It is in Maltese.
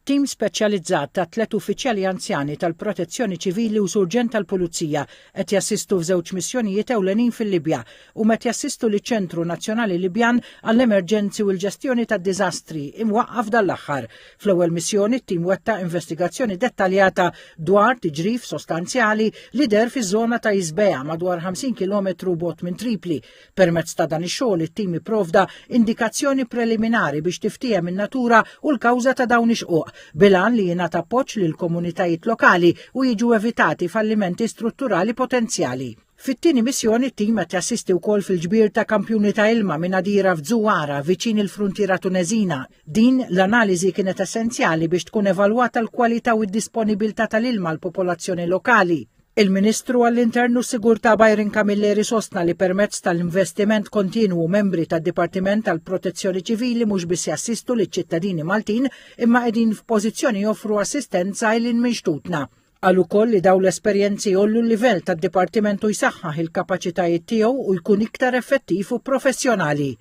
Tim speċjalizzat ta' 3 uffiċjali anzjani tal-Protezzjoni Ċivili u surġent tal-Pulizija qed jassistu f'żewġ missjonijiet ewlenin fil-Libja u met jassistu liċ-Ċentru Nazzjonali Libjan għall-emerġenzi u l-ġestjoni tad-diżastri imwaqqaf dal-aħħar. Fl-ewwel missjoni t-tim wetta investigazzjoni dettaljata dwar tiġrif sostanzjali li der fiż-żona ta' Isbea madwar 50 km bot minn Tripli. Permezz ta' dan ix-xogħol it-tim ipprovda indikazzjoni preliminari biex tiftijem in-natura u l-kawża ta' dawn ix-xquq, bilan li jingħata appoġġ lil komunitajiet lokali u jiġu evitati fallimenti strutturali potenzjali. Fit-tieni missjoni t-tim qed jassisti wkoll fil-ġbir ta' kampjuni ta' ilma minn Adira f'Żuwara viċin il-fruntiera Tuneżina. Din l-analiżi kienet essenzjali biex tkun evalwata l-kwalità u d-disponibilità tal-ilma għall popolazzjoni lokali. Il-Ministru għall-Internu s-Sigurtà Byron Camilleri sostna li permezz tal-investiment kontinwu membri tad-Dipartiment tal-Protezzjoni Ċivili mhux biss jassistu liċ-ċittadini Maltin imma qegħdin f'pożizzjoni joffru assistenza lil minxtutna. Qal ukoll li dawn l-esperjenzi jollu l-livell tad-Dipartimentu jsaħħaħ il-kapaċitajiet tiegħu u jkun iktar effettiv u professjonali.